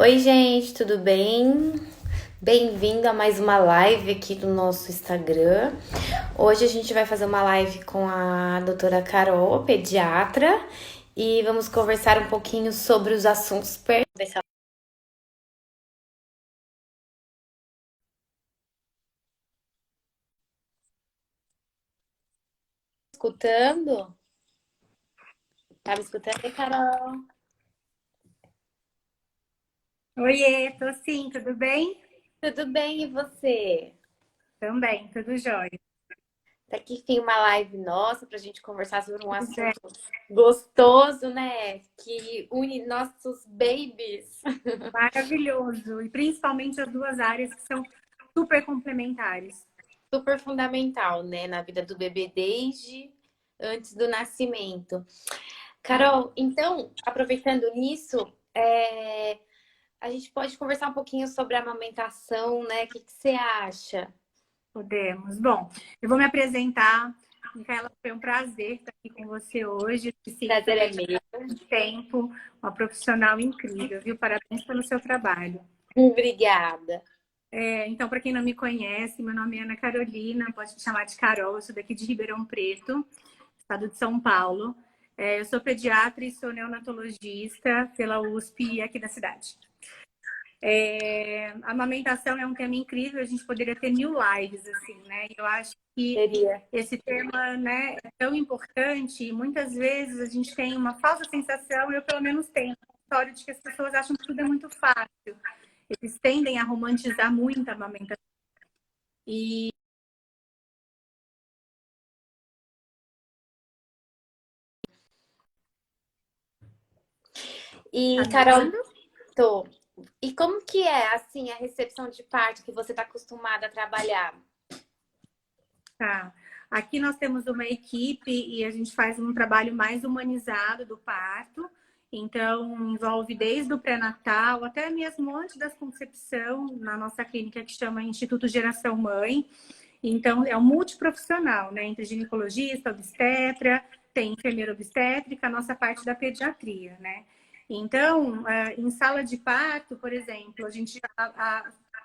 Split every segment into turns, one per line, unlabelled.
Oi, gente, tudo bem? Bem-vindo a mais uma live aqui do nosso Instagram. Hoje a gente vai fazer uma live com a doutora Carol, pediatra, e vamos conversar um pouquinho sobre os assuntos ver se ela tá escutando. Tá me escutando, Carol?
Oiê, tô sim, tudo bem?
Tudo bem, e você?
Também, tudo jóia.
Tá aqui, enfim, uma live nossa pra gente conversar sobre um
Pois é,
assunto gostoso, né? Que une nossos babies.
maravilhoso. E principalmente as duas áreas que são super complementares.
Super fundamental, né, na vida do bebê desde antes do nascimento. Carol, então, aproveitando nisso, a gente pode conversar um pouquinho sobre a amamentação, né? O que você acha?
Podemos. Bom, eu vou me apresentar. Micaela, foi um prazer estar aqui com você hoje. Sei que
Prazer é
também já
meu.
está um tempo, uma profissional incrível, viu? Parabéns pelo seu trabalho.
Obrigada.
Então, para quem não me conhece, meu nome é Ana Carolina, pode me chamar de Carol, eu sou daqui de Ribeirão Preto, estado de São Paulo. Eu sou pediatra e sou neonatologista pela USP aqui da cidade. A amamentação é um tema incrível, a gente poderia ter mil lives, assim, né? Eu acho que
Seria.
esse tema, né, é tão importante e muitas vezes a gente tem uma falsa sensação, eu pelo menos tenho, uma história de que as pessoas acham que tudo é muito fácil. Eles tendem a romantizar muito a amamentação. E tá
E,
me
Carol,
ouvindo?
tô. E como que é, assim, a recepção de parto que você está acostumada a trabalhar?
Tá. Aqui nós temos uma equipe e a gente faz um trabalho mais humanizado do parto. Então, envolve desde o pré-natal até mesmo antes da concepção, na nossa clínica que chama Instituto Geração Mãe. Então, é um multiprofissional, né? Entre ginecologista, obstetra, tem enfermeira obstétrica, a nossa parte da pediatria, né? Então, em sala de parto, por exemplo, a gente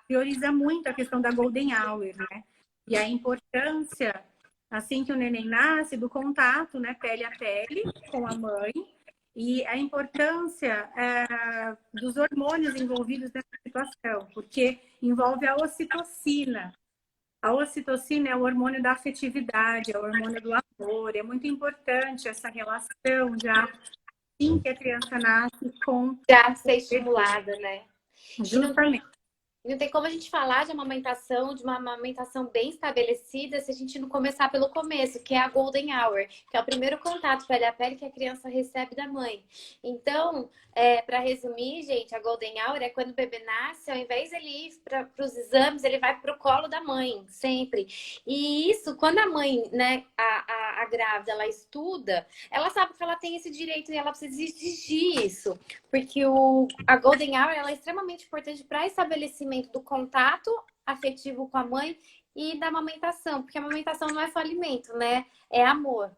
prioriza muito a questão da golden hour, né? E a importância, assim que o neném nasce, do contato, né, pele a pele com a mãe, e a importância dos hormônios envolvidos nessa situação, porque envolve a ocitocina. A ocitocina é o hormônio da afetividade, é o hormônio do amor. É muito importante essa relação já assim que a criança nasce com
Já
o
ser
bebê.
estimulada, né? E não tem
Justamente.
Não tem como a gente falar de uma amamentação bem estabelecida, se a gente não começar pelo começo, que é a Golden Hour, que é o primeiro contato pele a pele que a criança recebe da mãe. Então, para resumir, gente, a Golden Hour é quando o bebê nasce, ao invés de ele ir para os exames, ele vai para o colo da mãe, sempre. E isso, quando a mãe, né, a grávida, ela estuda, ela sabe que ela tem esse direito e ela precisa exigir isso. Porque a Golden Hour ela é extremamente importante para estabelecimento do contato afetivo com a mãe e da amamentação, porque a amamentação não é só alimento, né? É amor.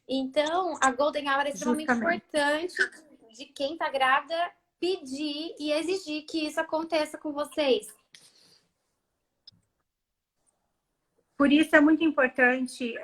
Então, a Golden Hour é extremamente
Justamente.
importante de quem tá grávida pedir e exigir que isso aconteça com vocês.
Por isso é muito importante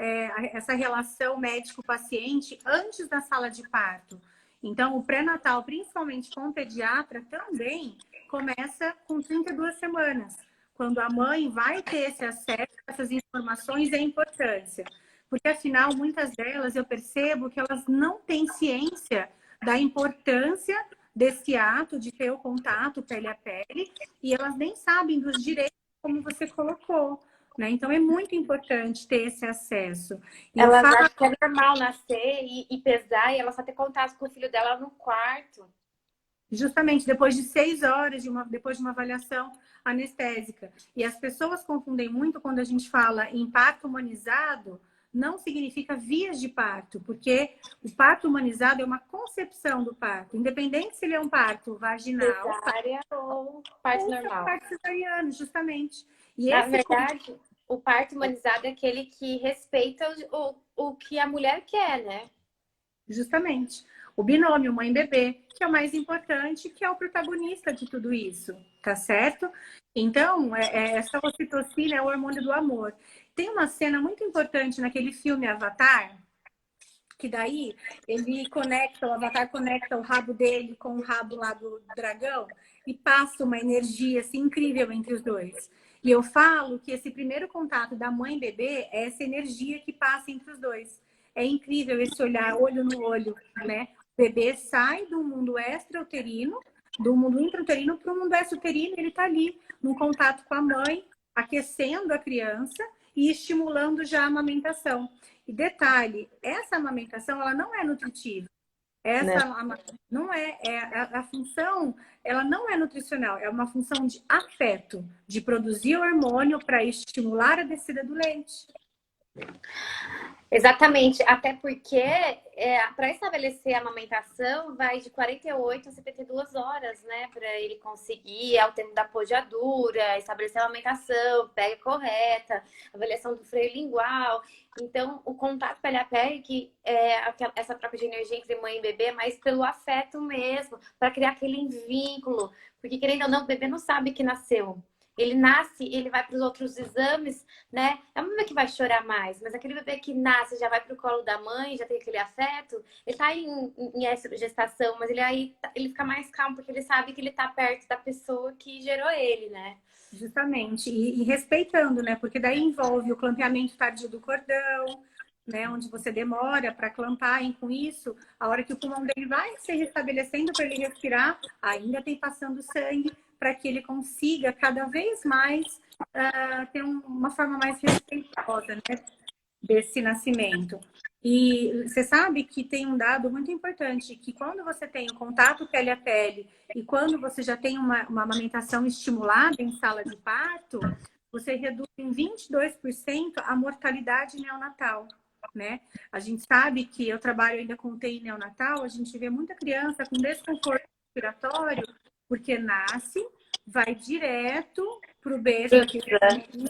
essa relação médico-paciente antes da sala de parto. Então, o pré-natal, principalmente com o pediatra, também começa com 32 semanas, quando a mãe vai ter esse acesso a essas informações e a importância. Porque, afinal, muitas delas eu percebo que elas não têm ciência da importância desse ato de ter o contato pele a pele e elas nem sabem dos direitos, como você colocou, né? Então é muito importante ter esse acesso. E o
Elas
fato,
acham que é normal nascer e pesar e ela só ter contato com o filho dela no quarto.
justamente depois de 6 horas, depois de uma avaliação anestésica. E as pessoas confundem muito quando a gente fala em parto humanizado, não significa vias de parto, porque o parto humanizado é uma concepção do parto, independente se ele é um parto vaginal
Cesárea ou parto
ou se é um
normal.
parto cesariano, justamente. E
Na
esse
verdade, o parto humanizado é aquele que respeita o que a mulher quer, né?
Justamente. o binômio mãe-bebê, que é o mais importante, que é o protagonista de tudo isso, tá certo? Então, essa ocitocina é o hormônio do amor. Tem uma cena muito importante naquele filme Avatar, que daí o Avatar conecta o rabo dele com o rabo lá do dragão e passa uma energia assim, incrível entre os dois. E eu falo que esse primeiro contato da mãe e bebê é essa energia que passa entre os dois. É incrível esse olhar olho no olho, né? O bebê sai do mundo extrauterino, do mundo intrauterino para o mundo extrauterino, ele está ali, no contato com a mãe, aquecendo a criança e estimulando já a amamentação. E detalhe, essa amamentação ela não é nutritiva.
Né?
Não a função, ela não é nutricional, é uma função de afeto, de produzir hormônio para estimular a descida do leite.
Exatamente, até porque para estabelecer a amamentação vai de 48 a 72 horas, né? Para ele conseguir, é o tempo da pojadura, estabelecer a amamentação, pega correta, avaliação do freio lingual. Então, o contato pele a pele, que é essa troca de energia entre mãe e bebê, mas pelo afeto mesmo, para criar aquele vínculo. Porque, querendo ou não, o bebê não sabe que nasceu. Ele nasce, ele vai para os outros exames, né? É um bebê que vai chorar mais, mas aquele bebê que nasce, já vai para o colo da mãe, já tem aquele afeto, ele tá em gestação, mas ele fica mais calmo, porque ele sabe que ele tá perto da pessoa que gerou ele, né?
Justamente, e respeitando, né? Porque daí envolve o clampeamento tardio do cordão, né? Onde você demora para clampar, e com isso, a hora que o pulmão dele vai se restabelecendo para ele respirar, ainda tem passando sangue para que ele consiga cada vez mais ter uma forma mais respeitosa, né? Desse nascimento. E você sabe que tem um dado muito importante, que quando você tem o contato pele a pele e quando você já tem uma amamentação estimulada em sala de parto, você reduz em 22% a mortalidade neonatal, né? A gente sabe que eu trabalho ainda com UTI neonatal, a gente vê muita criança com desconforto respiratório, porque nasce, vai direto para o berço,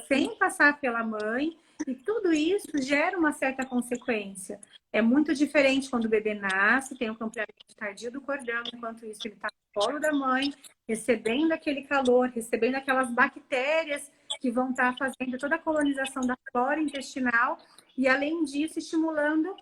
sem passar pela mãe, e tudo isso gera uma certa consequência. É muito diferente quando o bebê nasce, tem um campeamento tardio do cordão, enquanto isso ele está no colo da mãe, recebendo aquele calor, recebendo aquelas bactérias que vão estar fazendo toda a colonização da flora intestinal e, além disso, estimulando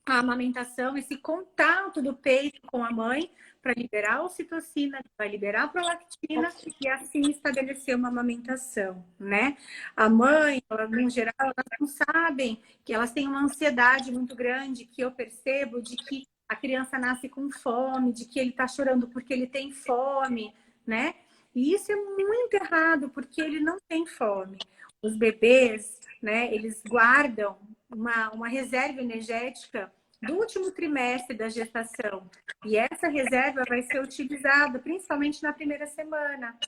a amamentação, esse contato do peito com a mãe para liberar a ocitocina, vai liberar a prolactina e assim estabelecer uma amamentação, né? A mãe, em geral, elas não sabem que elas têm uma ansiedade muito grande, que eu percebo, de que a criança nasce com fome, de que ele está chorando porque ele tem fome, né? E isso é muito errado, porque ele não tem fome. Os bebês, né, eles guardam uma reserva energética do último trimestre da gestação. E essa reserva vai ser utilizada principalmente na primeira semana.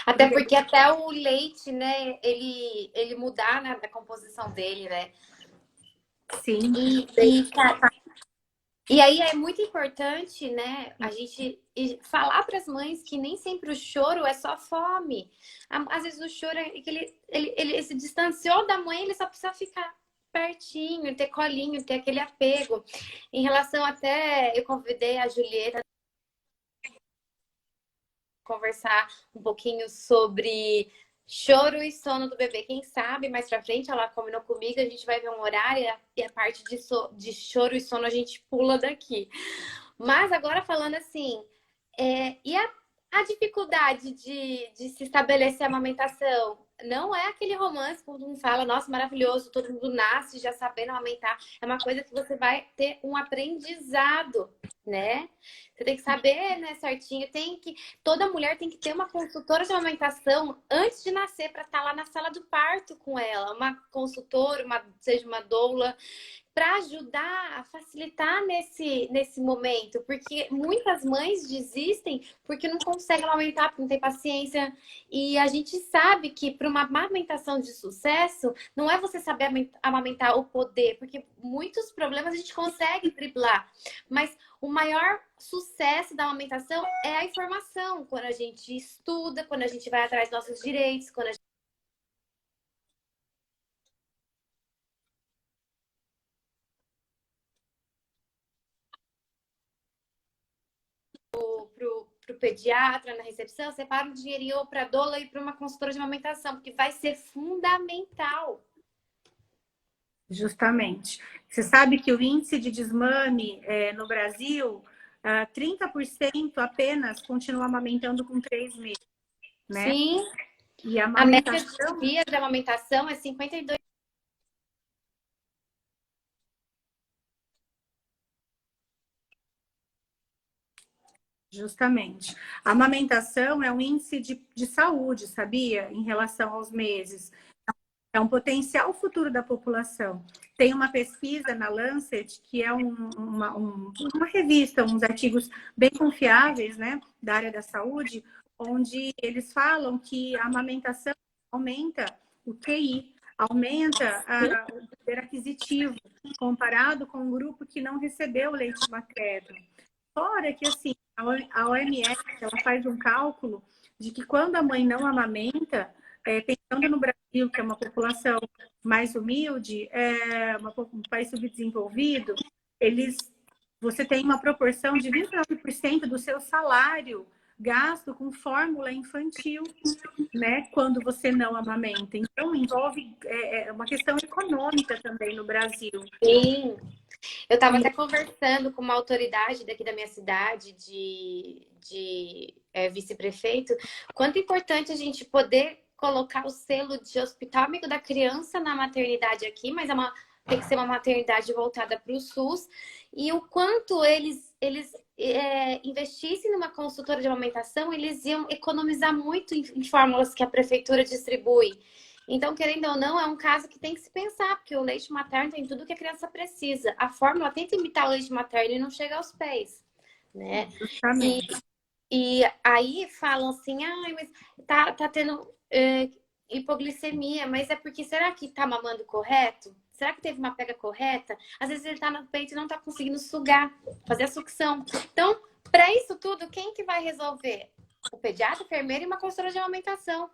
Até porque até o leite, né, ele mudar, né, da composição dele, né?
Sim.
Cara, e aí é muito importante, né, a gente falar para as mães que nem sempre o choro é só fome. Às vezes o choro é que ele se distanciou da mãe, ele só precisa ficar pertinho, ter colinho, ter aquele apego. Em relação até, eu convidei a Julieta conversar um pouquinho sobre choro e sono do bebê. Quem sabe mais pra frente ela combinou comigo, a gente vai ver um horário e a parte de choro e sono a gente pula daqui. Mas agora falando assim, e a dificuldade de se estabelecer a amamentação? Não é aquele romance quando um fala, nossa, maravilhoso, todo mundo nasce já sabendo amamentar. É uma coisa que você vai ter um aprendizado, né? Você tem que saber, né, certinho. Toda mulher tem que ter uma consultora de amamentação antes de nascer para estar lá na sala do parto com ela. Uma consultora, seja uma doula, para ajudar a facilitar nesse momento, porque muitas mães desistem porque não conseguem amamentar, porque não tem paciência. E a gente sabe que para uma amamentação de sucesso, não é você saber amamentar o poder, porque muitos problemas a gente consegue driblar, mas o maior sucesso da amamentação é a informação, quando a gente estuda, quando a gente vai atrás dos nossos direitos, quando a gente para o pediatra na recepção, separa um dinheirinho para a doula e para uma consultora de amamentação, porque vai ser fundamental.
Justamente. Você sabe que o índice de desmame no Brasil, 30% apenas continua amamentando com 3 meses, né?
Sim.
E a
A média
amamentação...
de dias de amamentação é 52.
Justamente. A amamentação é um índice de saúde, sabia? Em relação aos meses. É um potencial futuro da população. Tem uma pesquisa na Lancet, que é uma revista, uns artigos bem confiáveis, né, da área da saúde, onde eles falam que a amamentação aumenta o QI, aumenta o poder aquisitivo, comparado com um grupo que não recebeu leite materno. Fora que, assim, a OMS, ela faz um cálculo de que quando a mãe não amamenta, pensando no Brasil, que é uma população mais humilde, um país subdesenvolvido, você tem uma proporção de 29% do seu salário gasto com fórmula infantil, né, quando você não amamenta. Então, envolve uma questão econômica também no Brasil.
Sim. Eu estava até conversando com uma autoridade daqui da minha cidade, de vice-prefeito, quanto importante a gente poder colocar o selo de hospital amigo da criança na maternidade aqui, mas tem que ser uma maternidade voltada para o SUS, e o quanto eles investissem numa consultora de amamentação, eles iam economizar muito em fórmulas que a prefeitura distribui. Então, querendo ou não, é um caso que tem que se pensar, porque o leite materno tem tudo que a criança precisa. A fórmula tenta imitar o leite materno e não chega aos pés, né? E aí falam assim, mas tá tendo hipoglicemia, mas é porque será que tá mamando correto? Será que teve uma pega correta? Às vezes ele tá no peito e não tá conseguindo sugar, fazer a sucção. Então, para isso tudo, quem que vai resolver? O pediatra, a enfermeira e uma consultora de amamentação.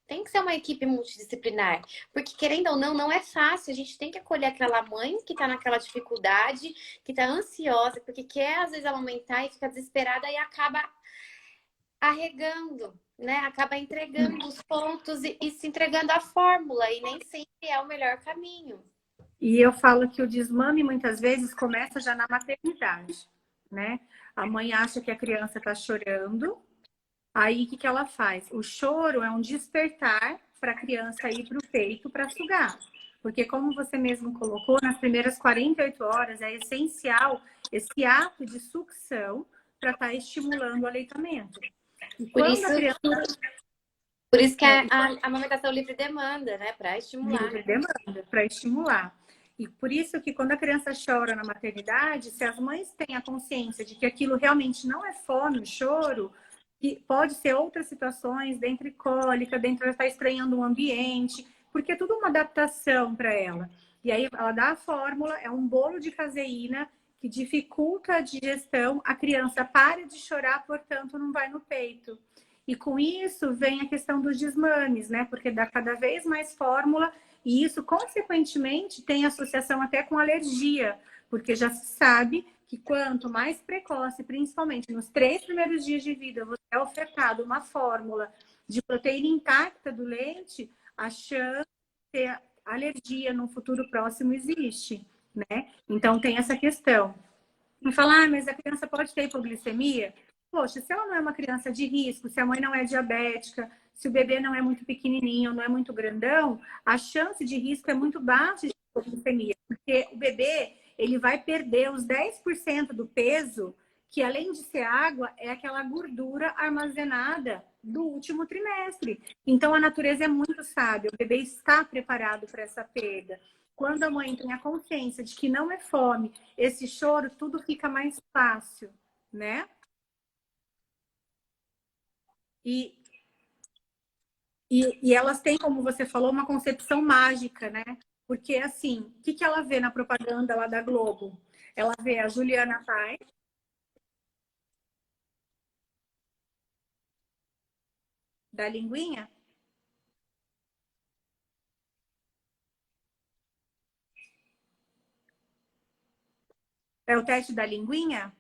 Tem que ser uma equipe multidisciplinar, porque querendo ou não, não é fácil. A gente tem que acolher aquela mãe que tá naquela dificuldade, que tá ansiosa, porque quer às vezes amamentar e fica desesperada e acaba arregando, né? Acaba entregando os pontos e se entregando a fórmula, e nem sempre é o melhor caminho.
E eu falo que o desmame muitas vezes começa já na maternidade, né? A mãe acha que a criança está chorando, aí o que ela faz? O choro é um despertar para a criança ir para o peito para sugar. Porque, como você mesmo colocou, nas primeiras 48 horas é essencial esse ato de sucção para estar estimulando o aleitamento. E
Por
quando
isso,
a criança...
por isso que a amamentação livre demanda, né? Para estimular.
Livre demanda, para estimular. E por isso que quando a criança chora na maternidade, se as mães têm a consciência de que aquilo realmente não é fome, o choro, que pode ser outras situações, dentre cólica, dentre ela estar estranhando o ambiente, porque é tudo uma adaptação para ela. E aí ela dá a fórmula, é um bolo de caseína que dificulta a digestão, a criança para de chorar, portanto não vai no peito. E com isso vem a questão dos desmames, né? Porque dá cada vez mais fórmula e isso, consequentemente, tem associação até com alergia, porque já se sabe que quanto mais precoce, principalmente nos 3 primeiros dias de vida, você é ofertado uma fórmula de proteína intacta do leite, a chance de ter alergia no futuro próximo existe, né? Então tem essa questão. E falar, mas a criança pode ter hipoglicemia? Poxa, se ela não é uma criança de risco, se a mãe não é diabética, se o bebê não é muito pequenininho, não é muito grandão, a chance de risco é muito baixa de hipoglicemia, porque o bebê ele vai perder os 10% do peso, que além de ser água, é aquela gordura armazenada do último trimestre. Então a natureza é muito sábia, o bebê está preparado para essa perda. Quando a mãe tem a consciência de que não é fome, esse choro, tudo fica mais fácil, né? E, e elas têm, como você falou, uma concepção mágica, né? Porque, assim, o que ela vê na propaganda lá da Globo? Ela vê a Juliana Paz, da linguinha. É o teste da linguinha?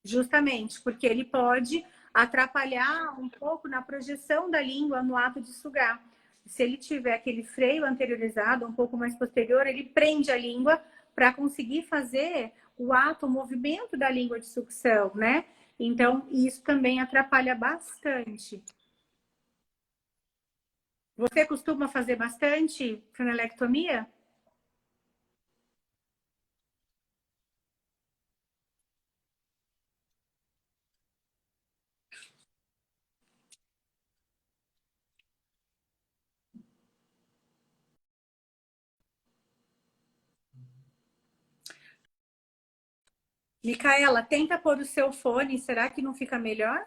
Justamente, porque ele pode atrapalhar um pouco na projeção da língua no ato de sugar. Se ele tiver aquele freio anteriorizado, um pouco mais posterior, ele prende a língua para conseguir fazer o ato, o movimento da língua de sucção, né? Então, isso também atrapalha bastante. Você costuma fazer bastante franelectomia? Micaela, tenta pôr o seu fone, será que não fica melhor?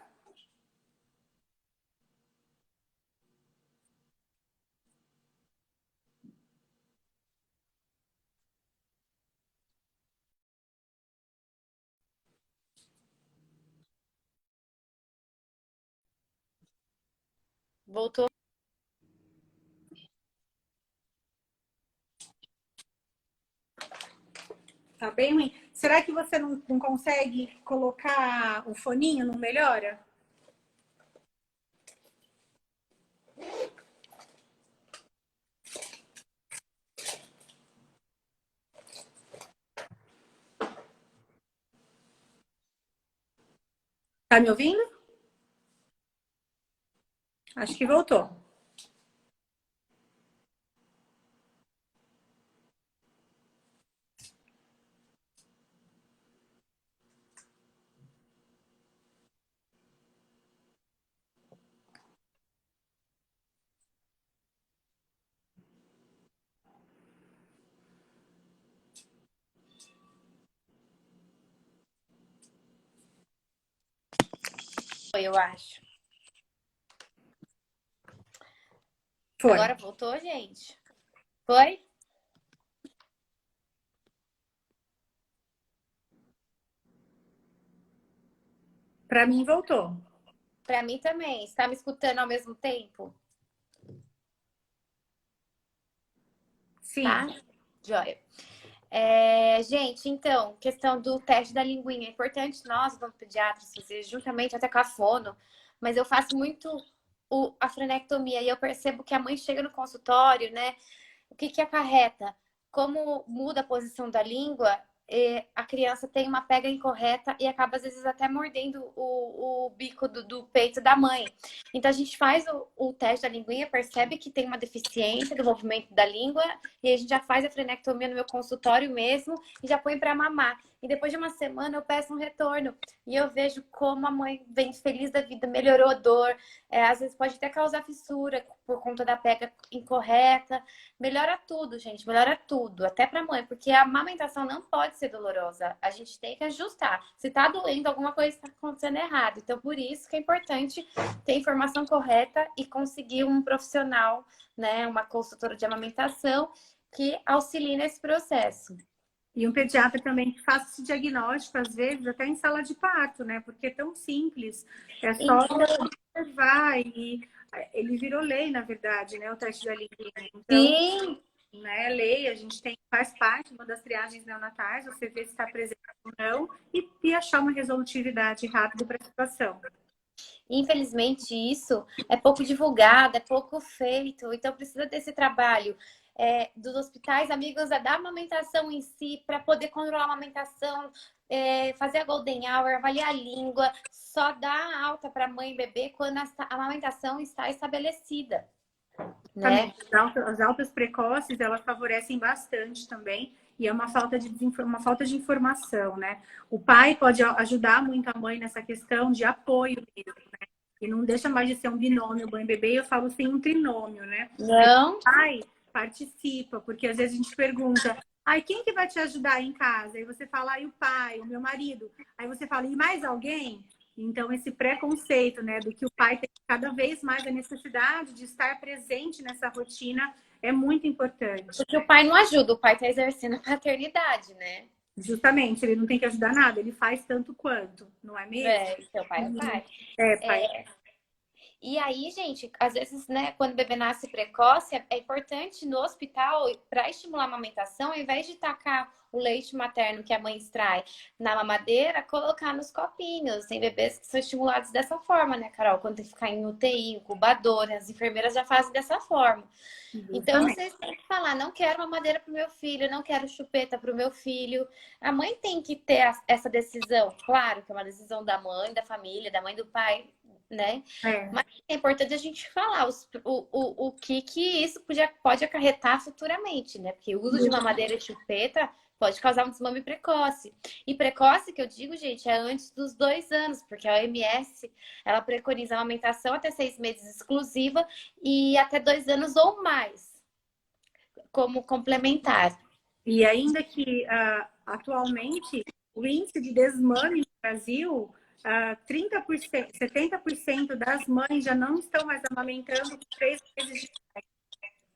Voltou.
Tá bem ruim. Será que você não consegue colocar o foninho, não melhora? Tá me ouvindo? Acho que voltou.
Foi, eu acho.
Foi.
Agora voltou, gente? Foi?
Para mim voltou.
Para mim também. Está me escutando ao mesmo tempo?
Sim.
Tá? Joia. Gente, então, questão do teste da linguinha. É importante nós, odontopediatras, fazer juntamente até com a fono, mas eu faço muito a frenectomia e eu percebo que a mãe chega no consultório, né? O que que acarreta? Como muda a posição da língua, a criança tem uma pega incorreta e acaba, às vezes, até mordendo o bico do peito da mãe. Então, a gente faz o teste da linguinha, percebe que tem uma deficiência do movimento da língua e a gente já faz a frenectomia no meu consultório mesmo e já põe para mamar. E depois de uma semana eu peço um retorno e eu vejo como a mãe vem feliz da vida, melhorou a dor, às vezes pode até causar fissura por conta da pega incorreta. Melhora tudo, gente, melhora tudo, até pra mãe, porque a amamentação não pode ser dolorosa. A gente tem que ajustar. Se tá doendo, alguma coisa está acontecendo errado. Então, por isso que é importante ter a informação correta e conseguir um profissional, né, uma consultora de amamentação que auxilie nesse processo.
E um pediatra também que faça esse diagnóstico, às vezes, até em sala de parto, né? Porque é tão simples. É só observar e ele virou lei, na verdade, né? O teste da língua. Então,
Sim,
né, lei, a gente tem, faz parte uma das triagens neonatais, você vê se está presente ou não, e achar uma resolutividade rápida para a situação.
infelizmente isso é pouco divulgado, é pouco feito, então precisa desse trabalho dos hospitais amigos da amamentação em si, para poder controlar a amamentação, fazer a golden hour, avaliar a língua, só dar alta para mãe e bebê quando a amamentação está estabelecida, né?
As altas precoces, elas favorecem bastante também, e é uma falta de informação, né? O pai pode ajudar muito a mãe nessa questão de apoio mesmo, né? E não deixa mais de ser um binômio mãe e bebê, eu falo assim, um trinômio, né?
Não,
O pai participa, porque às vezes a gente pergunta, ai, quem que vai te ajudar aí em casa? Aí você fala, ai, o pai, o meu marido. Aí você fala, e mais alguém? Então, esse preconceito, né, do que o pai tem cada vez mais a necessidade de estar presente nessa rotina é muito importante.
porque o pai não ajuda, o pai está exercendo a paternidade, né?
Justamente, ele não tem que ajudar nada, ele faz tanto quanto, não é mesmo?
Seu pai é pai.
É, pai.
E aí, gente, às vezes, né, quando o bebê nasce precoce, é importante no hospital, para estimular a amamentação, ao invés de tacar o leite materno que a mãe extrai na mamadeira, colocar nos copinhos. Tem bebês que são estimulados dessa forma, né, Carol? Quando tem que ficar em UTI, incubadora, as enfermeiras já fazem dessa forma. Então,
Justamente.
vocês têm que falar, não quero mamadeira para o meu filho, não quero chupeta para o meu filho. A mãe tem que ter essa decisão. Claro que é uma decisão da mãe, da família, da mãe, do pai, né?
É.
Mas é importante a gente falar o que isso pode acarretar futuramente, né? Porque o uso de mamadeira e chupeta pode causar um desmame precoce. E precoce, que eu digo, gente, é antes dos 2 anos, porque a OMS, ela preconiza a amamentação até 6 meses exclusiva e até 2 anos ou mais, como complementar.
E ainda que atualmente o índice de desmame no Brasil, 30%, 70% das mães já não estão mais amamentando com 3 meses de idade.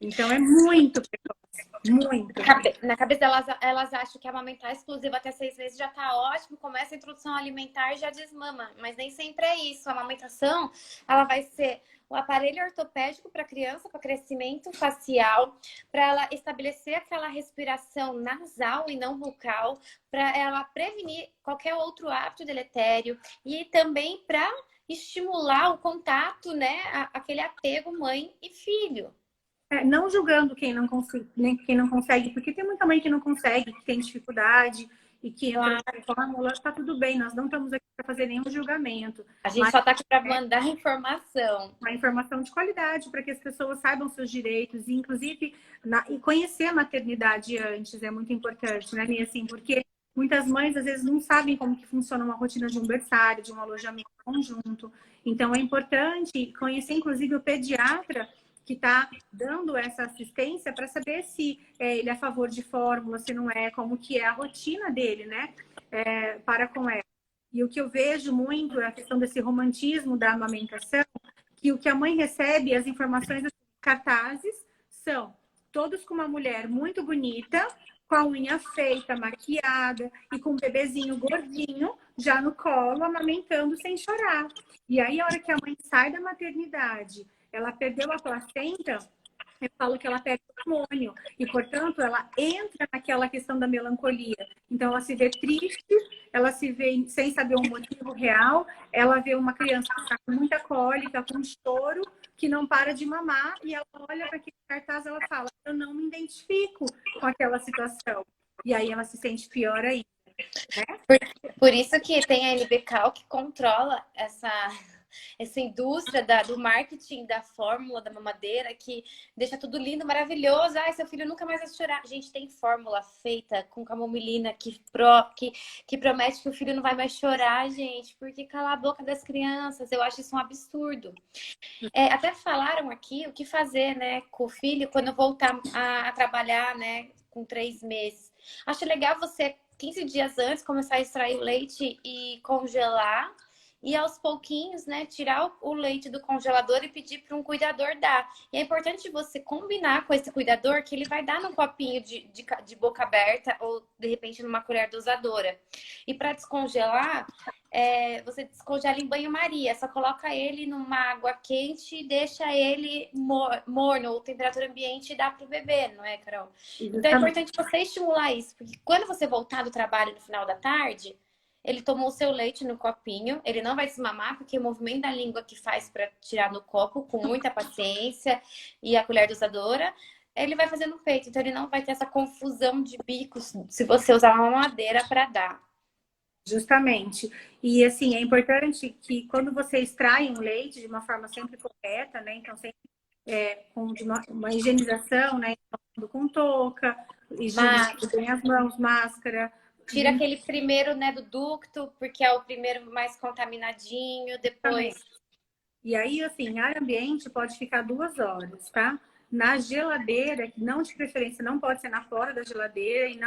Então é muito precoce, muito.
Na cabeça delas, elas acham que amamentar exclusivo até 6 meses já tá ótimo, começa a introdução alimentar e já desmama. Mas nem sempre é isso. A amamentação, ela vai ser o aparelho ortopédico para a criança, para crescimento facial, para ela estabelecer aquela respiração nasal e não bucal, para ela prevenir qualquer outro hábito deletério e também para estimular o contato, né, aquele apego mãe e filho.
Não julgando quem não consegue, nem quem não consegue, porque tem muita mãe que não consegue, que tem dificuldade e que entra na fórmula, está tudo bem, nós não estamos aqui para fazer nenhum julgamento,
A gente
mas
só está aqui para mandar informação.
uma informação de qualidade para que as pessoas saibam seus direitos e, inclusive, e conhecer a maternidade antes é muito importante, né, Nia? Assim, porque muitas mães, às vezes, não sabem como que funciona uma rotina de um berçário, de um alojamento conjunto. Então, é importante conhecer, inclusive, o pediatra que está dando essa assistência para saber se ele é a favor de fórmula, se não é, como que é a rotina dele, né, para com ela. E o que eu vejo muito é a questão desse romantismo da amamentação, que o que a mãe recebe, as informações dos cartazes, são todos com uma mulher muito bonita, com a unha feita, maquiada e com um bebezinho gordinho já no colo, amamentando sem chorar. E aí, a hora que a mãe sai da maternidade, ela perdeu a placenta, eu falo que ela perde o hormônio e, portanto, ela entra naquela questão da melancolia. Então, ela se vê triste, ela se vê sem saber o motivo real, ela vê uma criança que está com muita cólica, com choro, que não para de mamar, e ela olha para aquele cartaz e ela fala, eu não me identifico com aquela situação. E aí ela se sente pior ainda. Né?
Por isso que tem a NBCal que controla essa indústria do marketing da fórmula da mamadeira, que deixa tudo lindo, maravilhoso. Ai, seu filho nunca mais vai chorar. Gente, tem fórmula feita com camomilina que promete que o filho não vai mais chorar, gente, porque cala a boca das crianças. Eu acho isso um absurdo. Até falaram aqui o que fazer, né, com o filho quando voltar a trabalhar, né, com 3 meses. Acho legal você 15 dias antes começar a extrair o leite e congelar. E aos pouquinhos, né, tirar o leite do congelador e pedir para um cuidador dar. E é importante você combinar com esse cuidador que ele vai dar num copinho de boca aberta ou, de repente, numa colher dosadora. E para descongelar, você descongela em banho-maria. Só coloca ele numa água quente e deixa ele morno ou temperatura ambiente e dá para o bebê, não é, Carol? Então é importante você estimular isso. Porque quando você voltar do trabalho no final da tarde, ele tomou o seu leite no copinho, ele não vai desmamar, porque o movimento da língua que faz para tirar no copo, com muita paciência, e a colher dosadora, ele vai fazer no peito. Então, ele não vai ter essa confusão de bicos se você usar uma mamadeira para dar.
Justamente. E, assim, é importante que quando você extrai um leite de uma forma sempre correta, né? Então, sempre com uma higienização, né? Com touca, higienize bem as mãos, máscara.
Tira aquele primeiro, né, do ducto, porque é o primeiro mais contaminadinho, depois...
E aí, assim, ar ambiente pode ficar 2 horas, tá? Na geladeira, não de preferência, não pode ser na fora da geladeira e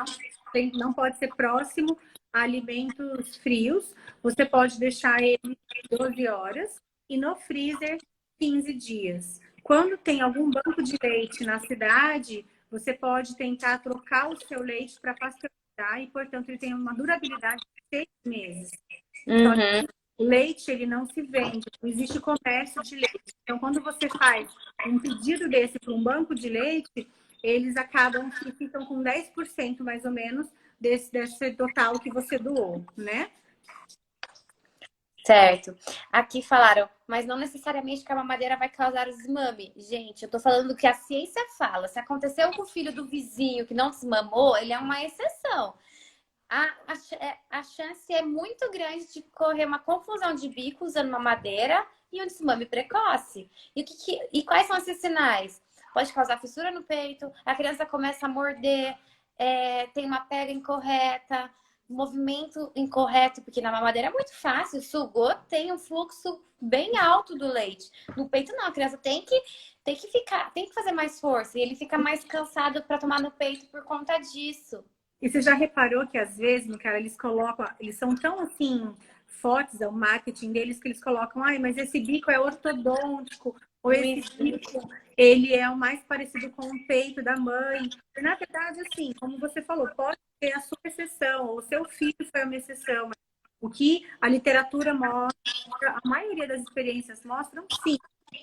não pode ser próximo a alimentos frios. Você pode deixar ele 12 horas e no freezer 15 dias. Quando tem algum banco de leite na cidade, você pode tentar trocar o seu leite para pasteurizar e, portanto, ele tem uma durabilidade de 6 meses.
Uhum.
O leite, ele não se vende, não existe comércio de leite. Então, quando você faz um pedido desse para um banco de leite, eles acabam que ficam com 10% mais ou menos desse total que você doou, né?
Certo. Aqui falaram, mas não necessariamente que a mamadeira vai causar o desmame. Gente, eu tô falando que a ciência fala. Se aconteceu com o filho do vizinho que não desmamou, ele é uma exceção. A chance é muito grande de correr uma confusão de bico usando mamadeira e um desmame precoce. E quais são esses sinais? Pode causar fissura no peito, a criança começa a morder, tem uma pega incorreta, movimento incorreto, porque na mamadeira é muito fácil, sugou, tem um fluxo bem alto do leite. No peito não, a criança tem que fazer mais força e ele fica mais cansado para tomar no peito por conta disso.
E você já reparou que às vezes, cara, eles são tão assim fortes ao marketing deles que eles colocam, ai, mas esse bico é ortodôntico, ou esse bico, ele é o mais parecido com o peito da mãe. E, na verdade, assim, como você falou, pode ser a sua exceção, ou o seu filho foi uma exceção. O que a literatura mostra, a maioria das experiências mostram, sim,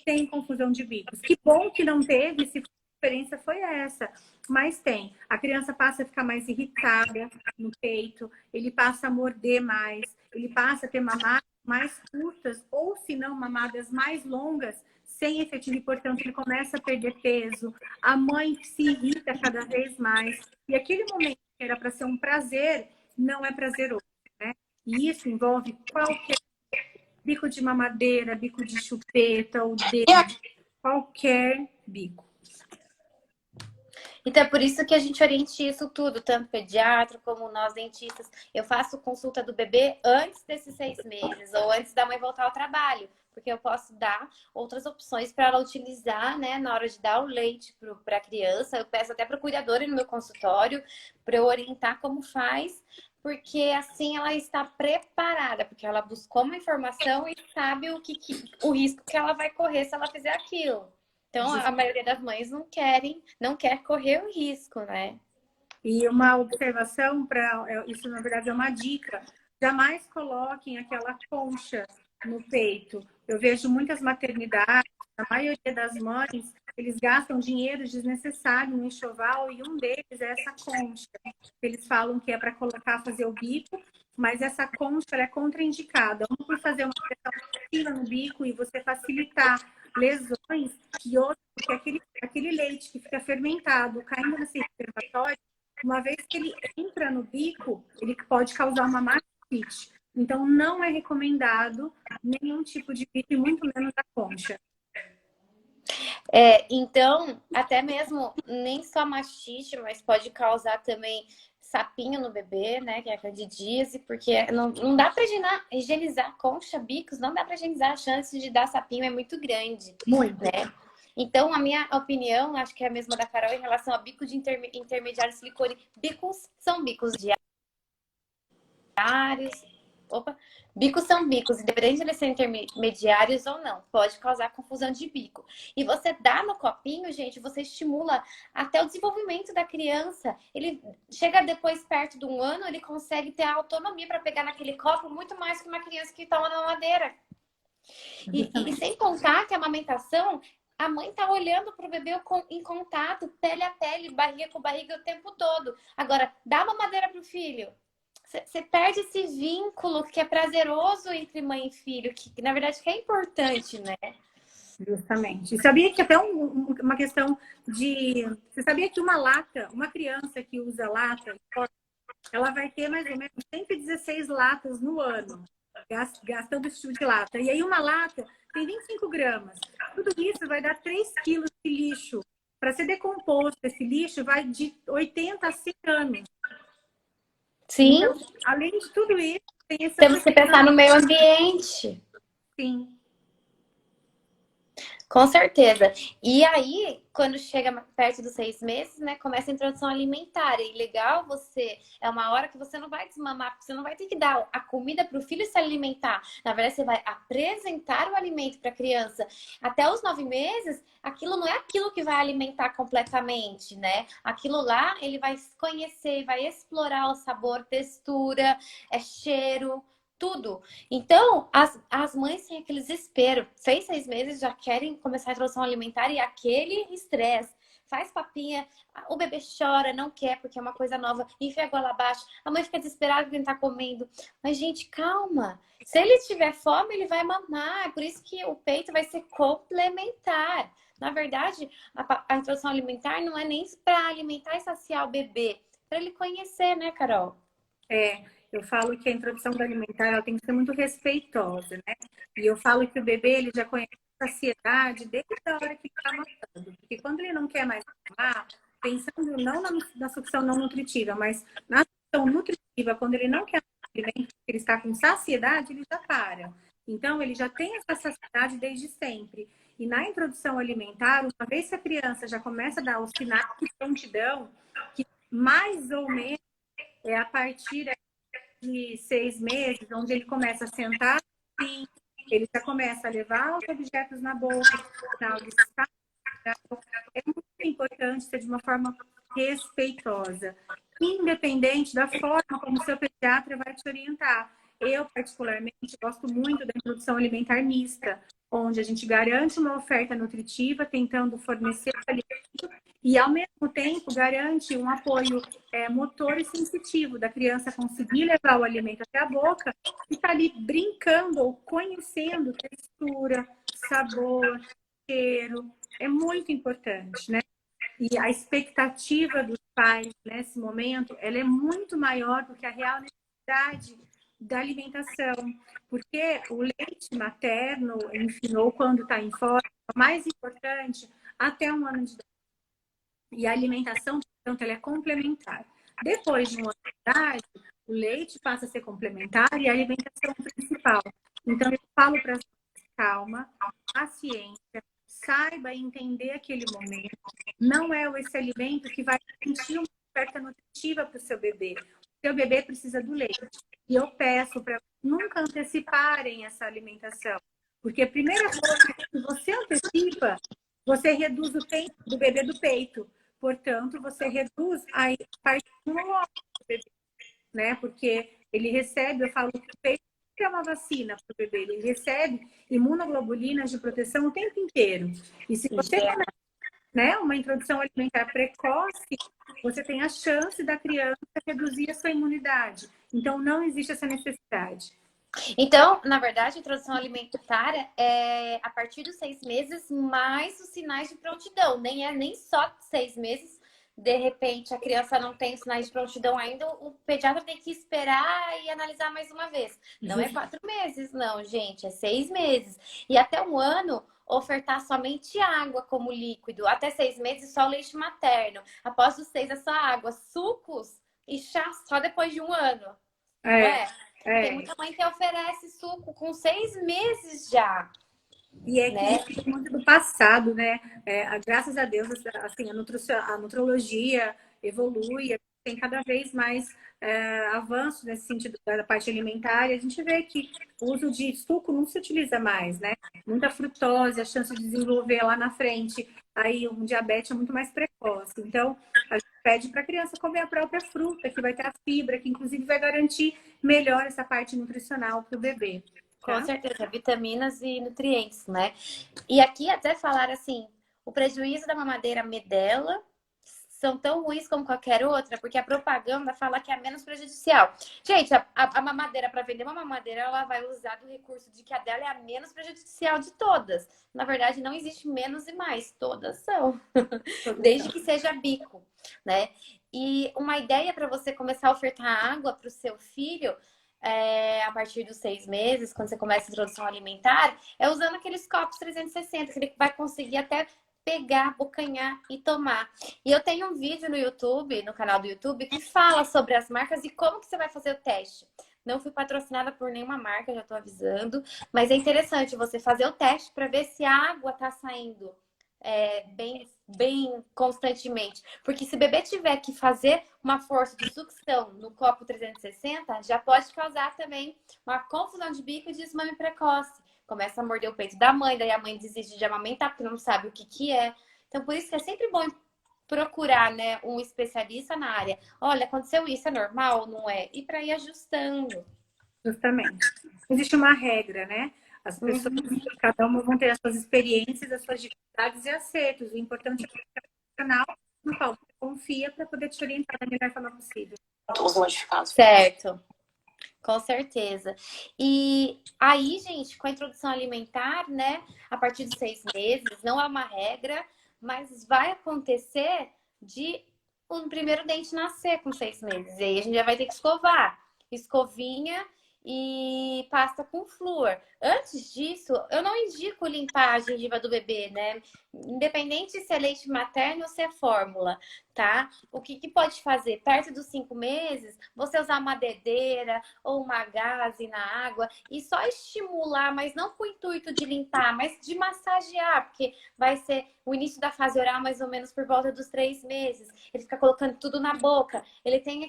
tem confusão de bicos. Que bom que não teve, se a experiência foi essa. Mas tem. A criança passa a ficar mais irritada no peito, ele passa a morder mais, ele passa a ter mamadas mais curtas, ou se não, mamadas mais longas, sem efetivo, e, portanto, ele começa a perder peso. A mãe se irrita cada vez mais. E aquele momento que era para ser um prazer, não é prazeroso, né? E isso envolve qualquer bico de mamadeira, bico de chupeta, o dedo, qualquer bico.
Então é por isso que a gente orienta isso tudo, tanto pediatra como nós dentistas. Eu faço consulta do bebê antes desses 6 meses ou antes da mãe voltar ao trabalho, porque eu posso dar outras opções para ela utilizar, né, na hora de dar o leite para a criança. Eu peço até para o cuidador ir no meu consultório para eu orientar como faz, porque assim ela está preparada, porque ela buscou uma informação e sabe o risco que ela vai correr se ela fizer aquilo. Então, a maioria das mães não quer correr o risco, né?
E uma observação para isso, na verdade, é uma dica. Jamais coloquem aquela concha no peito. Eu vejo muitas maternidades, a maioria das mães, eles gastam dinheiro desnecessário no enxoval e um deles é essa concha. Eles falam que é para colocar, fazer o bico, mas essa concha é contraindicada. Um por fazer uma pressão no bico e você facilitar lesões, e outro porque aquele leite que fica fermentado, caindo nesse reservatório, uma vez que ele entra no bico, ele pode causar uma mastite. Então, não é recomendado nenhum tipo de bico, e muito menos a concha.
Então, até mesmo nem só mastite, mas pode causar também sapinho no bebê, né? Que é a candidíase, porque não dá para higienizar concha, bicos, não dá para higienizar, a chance de dar sapinho é muito grande.
Muito.
Né? Então, a minha opinião, acho que é a mesma da Carol, em relação a bico de intermediário de silicone. Bicos são bicos diários. Opa! Bicos são bicos, independente de eles serem intermediários ou não, pode causar confusão de bico. E você dá no copinho, gente, você estimula até o desenvolvimento da criança. Ele chega depois, perto de 1 ano, ele consegue ter a autonomia para pegar naquele copo muito mais que uma criança que toma na mamadeira. E sem contar que a amamentação, a mãe tá olhando pro bebê em contato, pele a pele, barriga com barriga o tempo todo. Agora, dá mamadeira pro filho. Você perde esse vínculo que é prazeroso entre mãe e filho, que na verdade que é importante, né?
Justamente. E sabia que até uma questão de... Você sabia que uma criança que usa lata, ela vai ter mais ou menos 116 latas no ano, gastando esse tipo de lata. E aí uma lata tem 25 gramas. Tudo isso vai dar 3 quilos de lixo. Para ser decomposto, esse lixo vai de 80 a 100 anos.
Sim.
Então, além de tudo isso, tem essa...
Temos que pensar no meio ambiente.
Sim.
Com certeza. E aí, quando chega perto dos 6 meses, né, começa a introdução alimentar. E legal é uma hora que você não vai desmamar, porque você não vai ter que dar a comida para o filho se alimentar. Na verdade, você vai apresentar o alimento para a criança. Até os 9 meses, aquilo não é aquilo que vai alimentar completamente, né? Aquilo lá, ele vai conhecer, vai explorar o sabor, textura, cheiro, tudo. Então, as mães têm aquele desespero. 6 meses já querem começar a introdução alimentar e aquele estresse. Faz papinha, o bebê chora, não quer porque é uma coisa nova, enfia a goela abaixo. A mãe fica desesperada porque não tá comendo. Mas, gente, calma. Se ele tiver fome, ele vai mamar. É por isso que o peito vai ser complementar. Na verdade, a introdução alimentar não é nem para alimentar e saciar o bebê, para ele conhecer, né, Carol?
Eu falo que a introdução da alimentar ela tem que ser muito respeitosa, né? E eu falo que o bebê ele já conhece a saciedade desde a hora que está mamando. Porque quando ele não quer mais mamar, pensando não na sucção não nutritiva, mas na sucção nutritiva, quando ele não quer mais alimento, ele está com saciedade, ele já para. Então, ele já tem essa saciedade desde sempre. E na introdução alimentar, uma vez que a criança já começa a dar os sinais de prontidão, que mais ou menos é a partir de 6 meses, onde ele começa a sentar, sim, ele já começa a levar os objetos na boca, sinal de estar. É muito importante ser de uma forma respeitosa, independente da forma como o seu pediatra vai te orientar. Eu, particularmente, gosto muito da introdução alimentar mista, onde a gente garante uma oferta nutritiva, tentando fornecer alimento e, ao mesmo tempo, garante um apoio motor e sensitivo da criança conseguir levar o alimento até a boca e estar ali brincando ou conhecendo textura, sabor, cheiro. É muito importante, né? E a expectativa dos pais nesse momento, ela é muito maior do que a real necessidade da alimentação, porque o leite materno, enfim, ou quando está em forma, é o mais importante até 1 ano de idade. E a alimentação, portanto, ela é complementar. Depois de 1 ano de idade, o leite passa a ser complementar e a alimentação principal. Então, eu falo para as calma, paciência, saiba entender aquele momento. Não é esse alimento que vai sentir uma oferta nutritiva para o seu bebê. O seu bebê precisa do leite. E eu peço para nunca anteciparem essa alimentação. Porque a primeira coisa, se você antecipa, você reduz o tempo do bebê do peito. Portanto, você reduz a parte imunológica do bebê, né? Porque ele recebe, eu falo que o peito é uma vacina para o bebê, ele recebe imunoglobulinas de proteção o tempo inteiro. E se você começa, né, uma introdução alimentar precoce, você tem a chance da criança reduzir a sua imunidade. Então, não existe essa necessidade.
Então, na verdade, a introdução alimentar é a partir dos 6 meses, mais os sinais de prontidão. Nem só 6 meses. De repente, a criança não tem sinais de prontidão ainda, o pediatra tem que esperar e analisar mais uma vez. Não é 4 meses, não, gente, é 6 meses. E até 1 ano, ofertar somente água como líquido. Até 6 meses, só o leite materno. Após os 6, é só água. Sucos e chá só depois de 1 ano. Não é? Tem muita mãe que oferece suco com 6 meses já.
E é
né?
que isso é muito do passado, né? Graças a Deus, assim, a nutrologia evolui, tem cada vez mais avanço nesse sentido da parte alimentar, e a gente vê que o uso de suco não se utiliza mais, né? Muita frutose, a chance de desenvolver lá na frente, aí um diabetes é muito mais precoce. Então, a gente pede para a criança comer a própria fruta, que vai ter a fibra, que inclusive vai garantir melhor essa parte nutricional para o bebê.
Com certeza, vitaminas e nutrientes, né? E aqui até falar assim, o prejuízo da mamadeira Medela são tão ruins como qualquer outra, porque a propaganda fala que é menos prejudicial. Gente, a mamadeira, para vender uma mamadeira, ela vai usar do recurso de que a dela é a menos prejudicial de todas. Na verdade, não existe menos e mais, todas são. Desde que seja bico, né? E uma ideia para você começar a ofertar água para o seu filho a partir dos 6 meses, quando você começa a introdução alimentar, é usando aqueles copos 360, que ele vai conseguir até pegar, abocanhar e tomar. E eu tenho um vídeo no YouTube, no canal do YouTube, que fala sobre as marcas e como que você vai fazer o teste. Não fui patrocinada por nenhuma marca, já tô avisando, mas é interessante você fazer o teste para ver se a água tá saindo bem constantemente. Porque se o bebê tiver que fazer uma força de sucção no copo 360, já pode causar também uma confusão de bico e desmame precoce. Começa a morder o peito da mãe, daí a mãe desiste de amamentar porque não sabe o que é. Então, por isso que é sempre bom procurar, né, um especialista na área. Olha, aconteceu isso, é normal, não é? E para ir ajustando.
Justamente. Existe uma regra, né? As pessoas, cada uma vão ter as suas experiências, as suas dificuldades e acertos. O importante é que o profissional no qual você confia para poder te orientar da melhor forma possível.
Os modificados. Certo. Com certeza. E aí, gente, com a introdução alimentar, né, a partir de 6 meses, não é uma regra, mas vai acontecer de um primeiro dente nascer com 6 meses. E aí a gente já vai ter que escovar. Escovinha e pasta com flúor. Antes disso, eu não indico limpar a gengiva do bebê, né? Independente se é leite materno ou se é fórmula, tá? O que pode fazer? Perto dos 5 meses, você usar uma dedeira ou uma gaze na água e só estimular, mas não com o intuito de limpar, mas de massagear, porque vai ser o início da fase oral mais ou menos por volta dos 3 meses. Ele fica colocando tudo na boca. Ele tem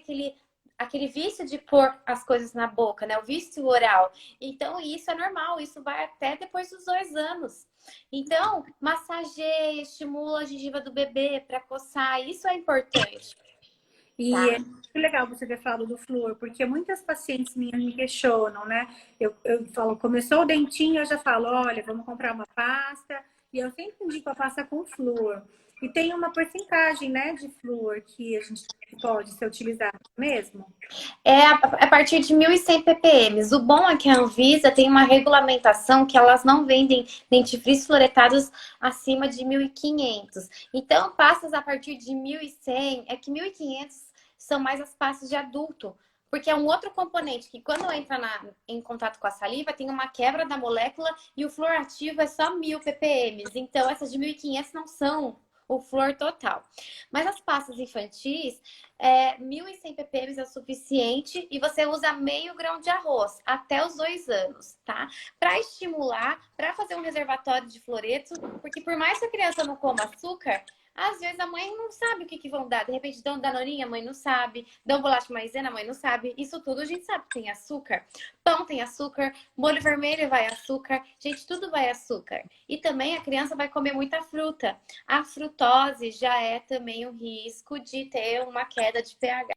aquele vício de pôr as coisas na boca, né? O vício oral. Então, isso é normal. Isso vai até depois dos 2 anos. Então, massageia, estimula a gengiva do bebê para coçar. Isso é importante.
E
tá?
é muito legal você ter falado do flúor, porque muitas pacientes minhas me questionam, né? Eu falo, começou o dentinho, eu já falo, olha, vamos comprar uma pasta. E eu sempre indico a pasta com flúor. E tem uma porcentagem, né, de flúor que a gente pode ser utilizado mesmo?
É a partir de 1.100 ppm. O bom é que a Anvisa tem uma regulamentação que elas não vendem dentifrícios fluoretados acima de 1.500. Então, pastas a partir de 1.100, é que 1.500 são mais as pastas de adulto. Porque é um outro componente que quando entra em contato com a saliva, tem uma quebra da molécula e o flúor ativo é só 1.000 ppm. Então, essas de 1.500 não são o flúor total. Mas as pastas infantis, 1.100 ppm é o suficiente e você usa meio grão de arroz até os 2 anos, tá? Para estimular, para fazer um reservatório de fluoreto, porque por mais que a criança não coma açúcar, às vezes a mãe não sabe o que vão dar. De repente dão danoninha, a mãe não sabe. Dão bolacha maisena, a mãe não sabe. Isso tudo a gente sabe que tem açúcar. Pão tem açúcar, molho vermelho vai açúcar. Gente, tudo vai açúcar. E também a criança vai comer muita fruta. A frutose já é também um risco de ter uma queda de pH.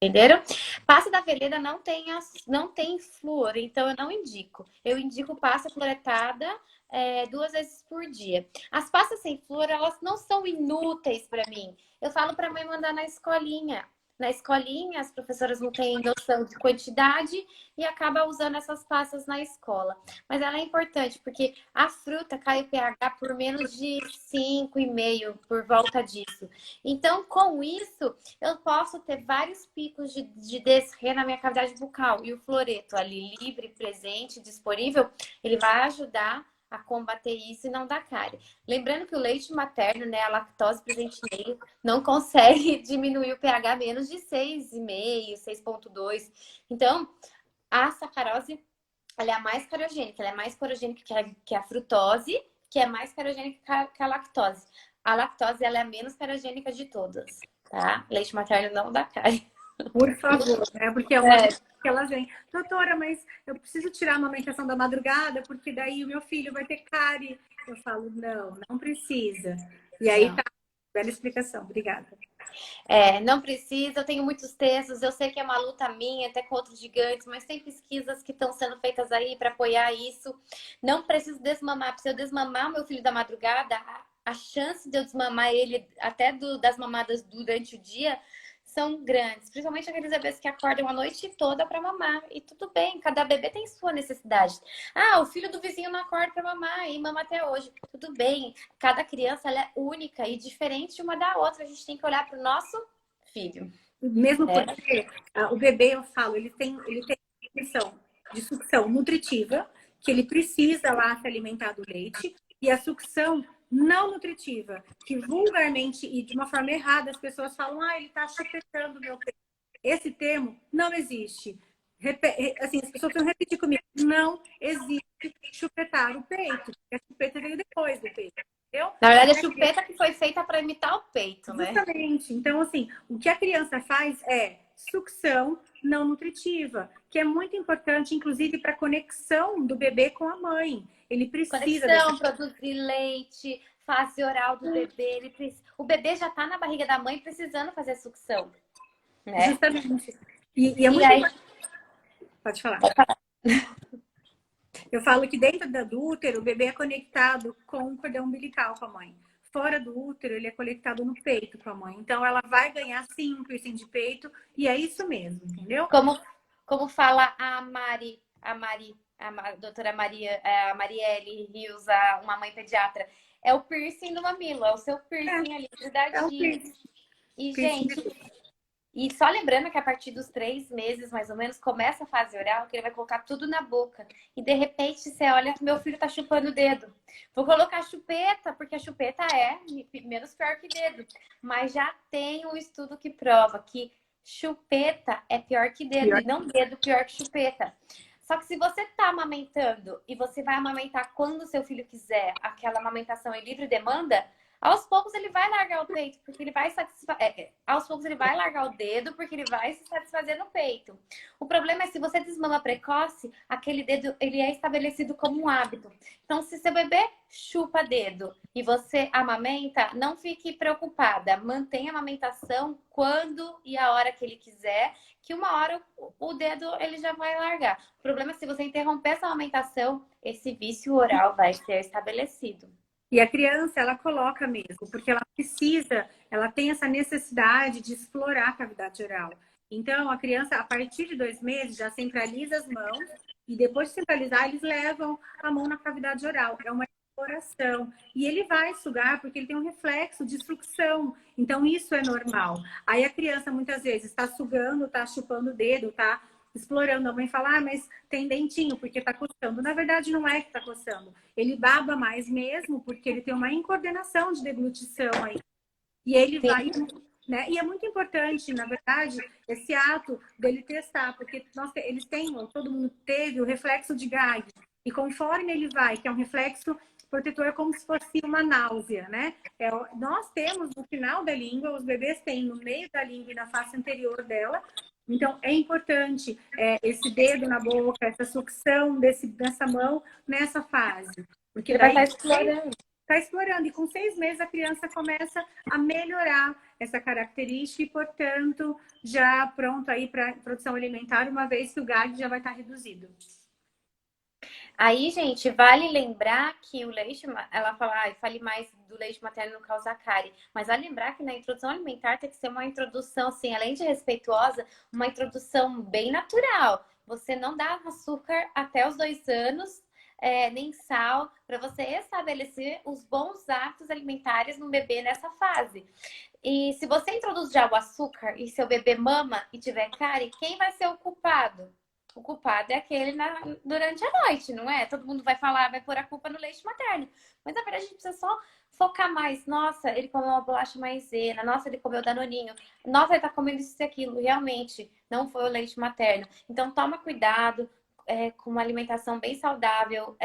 Entenderam? Pasta da Veleda não tem flúor, então eu não indico. Eu indico pasta fluoretada 2 vezes por dia. As pastas sem flúor, elas não são inúteis para mim. Eu falo para a mãe mandar na escolinha. Na escolinha, as professoras não têm noção de quantidade e acaba usando essas pastas na escola. Mas ela é importante, porque a fruta cai o pH por menos de 5,5, por volta disso. Então, com isso, eu posso ter vários picos de desrê na minha cavidade bucal. E o fluoreto ali, livre, presente, disponível, ele vai ajudar a combater isso e não dar cárie. Lembrando que o leite materno, né, a lactose presente nele, não consegue diminuir o pH menos de 6,5, 6,2. Então, a sacarose, ela é a mais carogênica. Ela é mais carogênica que a frutose, que é mais carogênica que a lactose. A lactose, ela é a menos carogênica de todas, tá? Leite materno não dá cárie.
Por favor, né? Porque é uma que elas vêm. Doutora, mas eu preciso tirar a amamentação da madrugada, porque daí o meu filho vai ter cárie. Eu falo, não precisa. E aí tá, bela explicação. Obrigada.
Não precisa, eu tenho muitos textos, eu sei que é uma luta minha, até com outros gigantes, mas tem pesquisas que estão sendo feitas aí para apoiar isso. Não preciso desmamar, se eu desmamar meu filho da madrugada, a chance de eu desmamar ele até das mamadas durante o dia são grandes, principalmente aqueles bebês que acordam a noite toda para mamar. E tudo bem, cada bebê tem sua necessidade. Ah, o filho do vizinho não acorda para mamar e mama até hoje. Tudo bem, cada criança ela é única e diferente uma da outra. A gente tem que olhar para o nosso filho.
Mesmo porque o bebê, eu falo, ele tem nutrição de sucção nutritiva, que ele precisa lá se alimentar do leite, e a sucção não nutritiva, que vulgarmente e de uma forma errada as pessoas falam, ele tá chupetando meu peito. Esse termo não existe. Assim, as pessoas vão repetir comigo, não existe chupetar o peito, porque a chupeta veio depois do peito. Entendeu?
Na verdade, a chupeta que foi feita para imitar o peito, né?
Justamente. Então, assim, o que a criança faz é sucção não nutritiva, que é muito importante, inclusive, para a conexão do bebê com a mãe. Ele precisa...
Conexão, produzir leite, fase oral do bebê, o bebê já tá na barriga da mãe precisando fazer sucção, né?
Justamente. E é
E
muito
aí,
importante. Pode falar. Eu falo que dentro do útero, o bebê é conectado com o cordão umbilical com a mãe. Fora do útero, ele é conectado no peito com a mãe. Então, ela vai ganhar sim um piercing de peito. E é isso mesmo, entendeu?
como fala a doutora Maria, a Marielle Rios, uma mãe pediatra, é o piercing do mamilo, é o seu piercing ali, de
É um
dadinho.
piercing.
E,
Piercing
gente, e só lembrando que a partir dos 3 meses, mais ou menos, começa a fase oral, que ele vai colocar tudo na boca. E de repente você olha, meu filho tá chupando o dedo. Vou colocar chupeta, porque a chupeta é menos pior que dedo. Mas já tem um estudo que prova que chupeta é pior que dedo,
pior.
e não dedo pior que chupeta. Só que se você tá amamentando e você vai amamentar quando seu filho quiser, aquela amamentação em livre demanda, aos poucos ele vai largar o peito, porque ele vai aos poucos ele vai largar o dedo, porque ele vai se satisfazer no peito. O problema é se você desmama precoce, aquele dedo ele é estabelecido como um hábito. Então, se seu bebê chupa dedo e você amamenta, não fique preocupada. Mantenha a amamentação quando e a hora que ele quiser, que uma hora o dedo ele já vai largar. O problema é se você interromper essa amamentação, esse vício oral vai ser estabelecido.
E a criança, ela coloca mesmo, porque ela precisa, ela tem essa necessidade de explorar a cavidade oral. Então, a criança, a partir de 2 meses, já centraliza as mãos e depois de centralizar, eles levam a mão na cavidade oral. É uma exploração. E ele vai sugar porque ele tem um reflexo de sucção. Então, isso é normal. Aí a criança, muitas vezes, está sugando, está chupando o dedo, está explorando. A mãe fala, ah, mas tem dentinho, porque está coçando. Na verdade, não é que está coçando. Ele baba mais mesmo, porque ele tem uma incoordenação de deglutição aí. E ele vai, né? E é muito importante, na verdade, esse ato dele testar, porque eles têm, todo mundo teve o reflexo de gag. E conforme ele vai, que é um reflexo protetor, como se fosse uma náusea, né? Nós temos no final da língua, os bebês têm no meio da língua e na face anterior dela. Então, é importante esse dedo na boca, essa sucção dessa mão nessa fase. Porque
Ele vai
daí
estar explorando.
está explorando. E com 6 meses a criança começa a melhorar essa característica e, portanto, já pronto aí para produção alimentar, uma vez que o GAG já vai estar reduzido.
Aí, gente, vale lembrar que o leite, ela fala, fale mais do leite materno não causar cárie, mas vale lembrar que na introdução alimentar tem que ser uma introdução, assim, além de respeitosa, uma introdução bem natural. Você não dá açúcar até os 2 anos, nem sal, para você estabelecer os bons hábitos alimentares no bebê nessa fase. E se você introduz já o açúcar e seu bebê mama e tiver cárie, quem vai ser o culpado? O culpado é aquele durante a noite, não é? Todo mundo vai falar, vai pôr a culpa no leite materno. Mas na verdade a gente precisa só focar mais. Nossa, ele comeu uma bolacha maisena. Nossa, ele comeu danoninho. Nossa, ele tá comendo isso e aquilo. Realmente, não foi o leite materno. Então toma cuidado com uma alimentação bem saudável,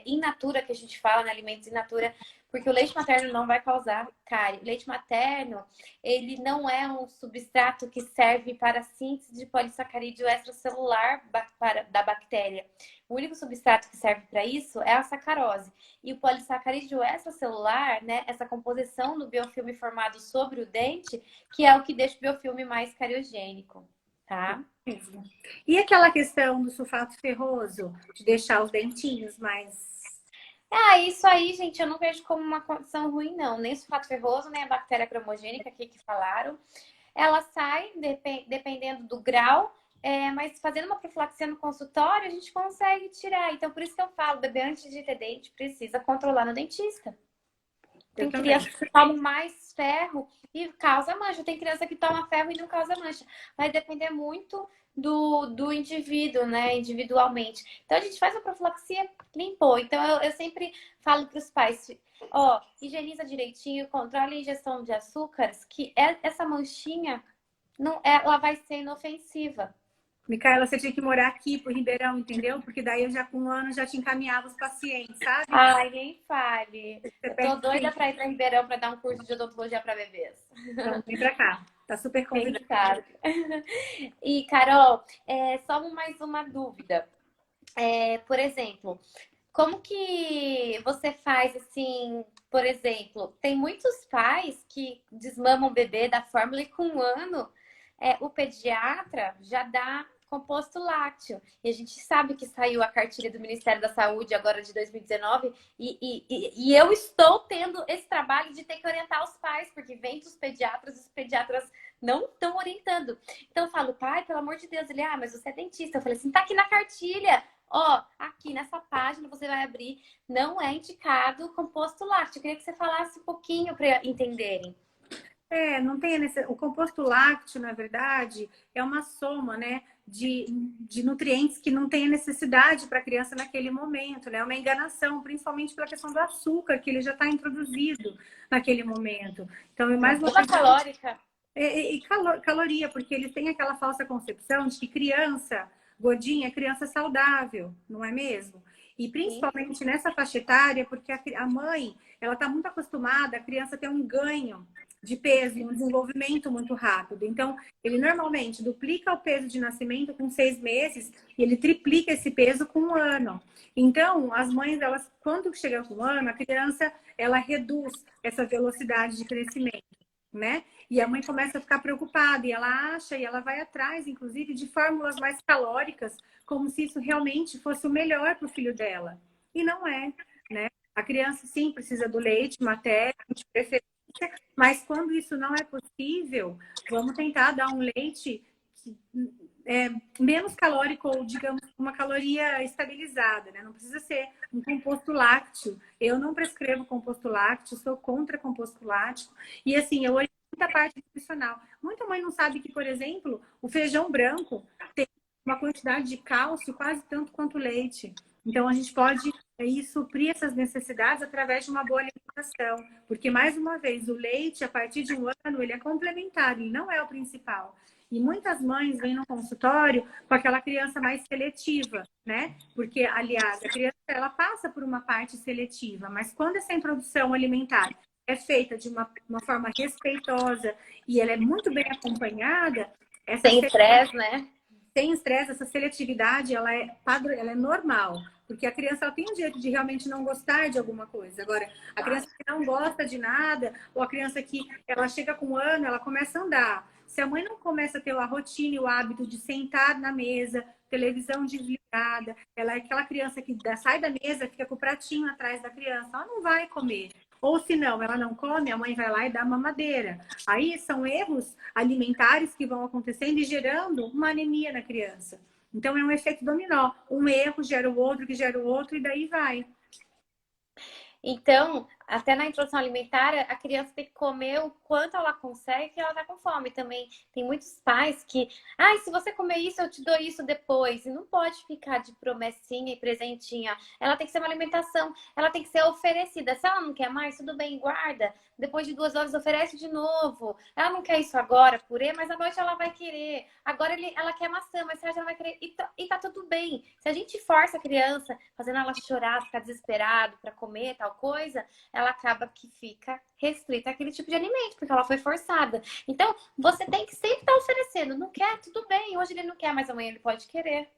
in natura, que a gente fala, né? Alimentos in natura, porque o leite materno não vai causar cárie. O leite materno, ele não é um substrato que serve para a síntese de polissacarídeo extracelular da bactéria. O único substrato que serve para isso é a sacarose. E o polissacarídeo extracelular, né, essa composição do biofilme formado sobre o dente, que é o que deixa o biofilme mais cariogênico, tá?
E aquela questão do sulfato ferroso, de deixar os dentinhos mais...
Isso aí, gente, eu não vejo como uma condição ruim, não. Nem o sulfato ferroso, nem a bactéria cromogênica aqui que falaram. Ela sai, dependendo do grau, mas fazendo uma profilaxia no consultório, a gente consegue tirar. Então, por isso que eu falo, bebê antes de ter dente, precisa controlar no dentista. Tem criança que toma mais ferro e causa mancha. Tem criança que toma ferro e não causa mancha. Vai depender muito do indivíduo, né? Individualmente. Então, a gente faz a profilaxia, limpou. Então, eu sempre falo para os pais, higieniza direitinho, controle a ingestão de açúcares, que essa manchinha, ela vai ser inofensiva.
Micaela, você tinha que morar aqui pro Ribeirão, entendeu? Porque daí eu já com 1 ano já te encaminhava os pacientes, sabe?
Ai, nem fale. Eu tô doida para ir para Ribeirão para dar um curso de odontologia para bebês.
Então, vem pra cá. Tá super convidado.
E, Carol, só mais uma dúvida. Por exemplo, como que você faz, assim, Por exemplo, tem muitos pais que desmamam o bebê da fórmula e com 1 ano o pediatra já dá composto lácteo. E a gente sabe que saiu a cartilha do Ministério da Saúde agora de 2019 e eu estou tendo esse trabalho de ter que orientar os pais, porque vem dos pediatras, os pediatras não estão orientando. Então eu falo, pai, pelo amor de Deus, ele, mas você é dentista. Eu falei assim, tá aqui na cartilha. Ó, aqui nessa página você vai abrir, não é indicado composto lácteo. Eu queria que você falasse um pouquinho para entenderem.
Não tem o composto lácteo, na verdade, é uma soma, né, de nutrientes que não tem necessidade para a criança naquele momento, né? É uma enganação, principalmente pela questão do açúcar, que ele já está introduzido naquele momento. Então, é mais uma
Bomba calórica.
Caloria, porque eles têm aquela falsa concepção de que criança gordinha é criança saudável, não é mesmo? E principalmente nessa faixa etária, porque a mãe, ela está muito acostumada a criança ter um ganho de peso, um desenvolvimento muito rápido. Então, ele normalmente duplica o peso de nascimento com 6 meses e ele triplica esse peso com 1 ano. Então, as mães, elas, quando chega com 1 ano, a criança, ela reduz essa velocidade de crescimento, né? E a mãe começa a ficar preocupada e ela acha e ela vai atrás, inclusive, de fórmulas mais calóricas, como se isso realmente fosse o melhor para o filho dela. E não é, né? A criança, sim, precisa do leite materno, de preferência, mas quando isso não é possível, vamos tentar dar um leite menos calórico ou, digamos, uma caloria estabilizada, né? Não precisa ser um composto lácteo. Eu não prescrevo composto lácteo, sou contra composto lácteo. E assim, eu olho muita parte nutricional. Muita mãe não sabe que, por exemplo, o feijão branco tem uma quantidade de cálcio quase tanto quanto o leite. Então, a gente pode suprir essas necessidades através de uma boa alimentação. Porque, mais uma vez, o leite, a partir de 1 ano, ele é complementar, ele não é o principal. E muitas mães vêm no consultório com aquela criança mais seletiva, né? Porque, aliás, a criança ela passa por uma parte seletiva, mas quando essa introdução alimentar é feita de uma forma respeitosa e ela é muito bem acompanhada,
sem estresse, né?
Sem estresse, essa seletividade ela é normal, porque a criança ela tem o direito de realmente não gostar de alguma coisa. Agora, a criança que não gosta de nada, ou a criança que ela chega com 1 ano, ela começa a andar. Se a mãe não começa a ter a rotina e o hábito de sentar na mesa, televisão desligada, ela é aquela criança que sai da mesa, fica com o pratinho atrás da criança, ela não vai comer. Ou se não, ela não come, a mãe vai lá e dá mamadeira. Aí são erros alimentares que vão acontecendo e gerando uma anemia na criança. Então é um efeito dominó. Um erro gera o outro, que gera o outro, e daí vai.
Então, até na introdução alimentar, a criança tem que comer o quanto ela consegue, que ela tá com fome. Também tem muitos pais que, se você comer isso, eu te dou isso depois. E não pode ficar de promessinha e presentinha. Ela tem que ser uma alimentação, ela tem que ser oferecida. Se ela não quer mais, tudo bem, guarda. Depois de 2 horas, oferece de novo. Ela não quer isso agora, purê, mas à noite ela vai querer. Agora ela quer maçã, mas ela já vai querer. E tá tudo bem. Se a gente força a criança, fazendo ela chorar, ficar desesperado para comer tal coisa, ela acaba que fica restrita àquele tipo de alimento, porque ela foi forçada. Então, você tem que sempre estar oferecendo. Não quer? Tudo bem. Hoje ele não quer, mas amanhã ele pode querer.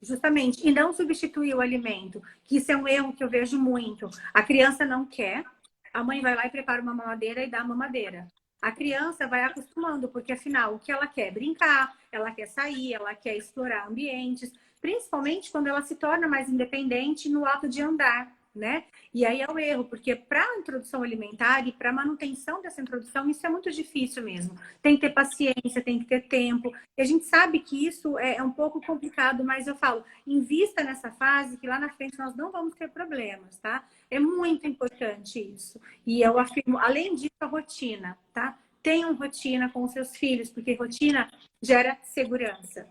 Justamente. E não substituir o alimento, que isso é um erro que eu vejo muito. A criança não quer, a mãe vai lá e prepara uma mamadeira e dá a mamadeira. A criança vai acostumando, porque afinal, o que ela quer? Brincar, ela quer sair, ela quer explorar ambientes, principalmente quando ela se torna mais independente no ato de andar, né? E aí é o erro, porque para a introdução alimentar e para a manutenção dessa introdução, isso é muito difícil mesmo. Tem que ter paciência, tem que ter tempo. E a gente sabe que isso é um pouco complicado, mas eu falo, invista nessa fase que lá na frente nós não vamos ter problemas, tá? É muito importante isso. E eu afirmo, além disso, a rotina, tá? Tenham rotina com os seus filhos, porque rotina gera segurança.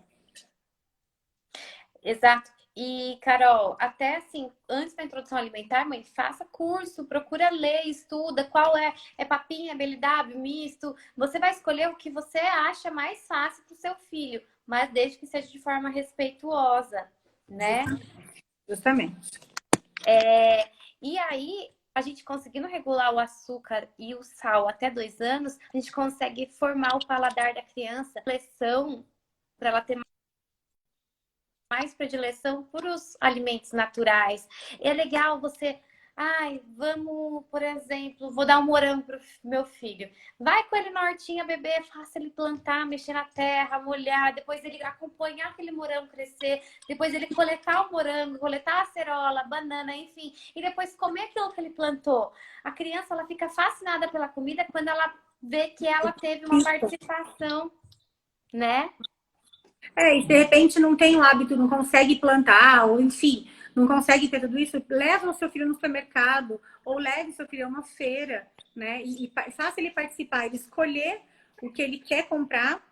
Exato. E, Carol, até assim, antes da introdução alimentar, mãe, faça curso, procura ler, estuda qual é papinha, BLW, misto. Você vai escolher o que você acha mais fácil para o seu filho, mas desde que seja de forma respeituosa, né?
Justamente.
E aí, a gente conseguindo regular o açúcar e o sal até 2 anos, a gente consegue formar o paladar da criança, predileção para ela ter mais predileção por os alimentos naturais. É legal você Ai, vamos, por exemplo, vou dar um morango pro meu filho. Vai com ele na hortinha, bebê, faça ele plantar, mexer na terra, molhar, depois ele acompanhar aquele morango crescer, depois ele coletar o morango, coletar a acerola, a banana, enfim, e depois comer aquilo que ele plantou. A criança, ela fica fascinada pela comida quando ela vê que ela teve uma participação, né?
E se de repente não tem o hábito, não consegue plantar, ou enfim, não consegue ter tudo isso, leva o seu filho no supermercado, ou leve o seu filho a uma feira, né? E faça ele participar, ele escolher o que ele quer comprar,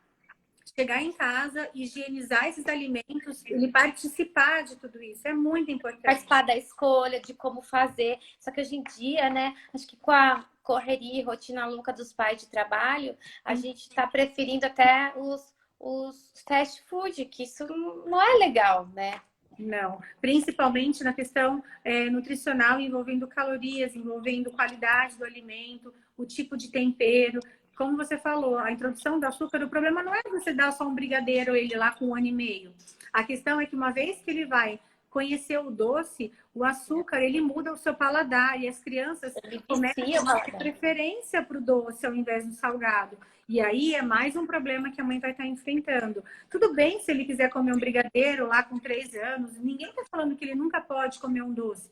chegar em casa, higienizar esses alimentos, ele participar de tudo isso. É muito importante.
Participar da escolha, de como fazer. Só que hoje em dia, né, acho que com a correria e rotina louca dos pais de trabalho, a gente está preferindo até os fast food, que isso não é legal, né?
Não, principalmente na questão nutricional, envolvendo calorias, envolvendo qualidade do alimento, o tipo de tempero. Como você falou, a introdução do açúcar, o problema não é você dar só um brigadeiro ele lá com 1 ano e meio. A questão é que uma vez que ele vai conhecer o doce, o açúcar, ele muda o seu paladar e as crianças começam a ter preferência para o doce ao invés do salgado. E aí é mais um problema que a mãe vai estar enfrentando. Tudo bem se ele quiser comer um brigadeiro lá com 3 anos, ninguém está falando que ele nunca pode comer um doce.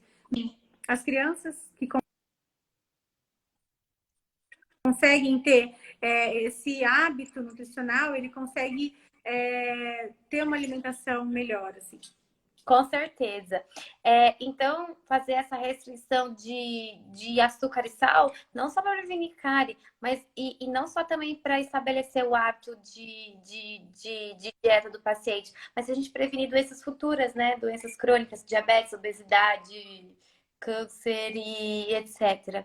As crianças que conseguem ter esse hábito nutricional, ele consegue ter uma alimentação melhor, assim.
Com certeza. Então, fazer essa restrição de açúcar e sal, não só para prevenir cárie, mas e não só também para estabelecer o hábito de dieta do paciente, mas a gente prevenir doenças futuras, né? Doenças crônicas, diabetes, obesidade, câncer e etc.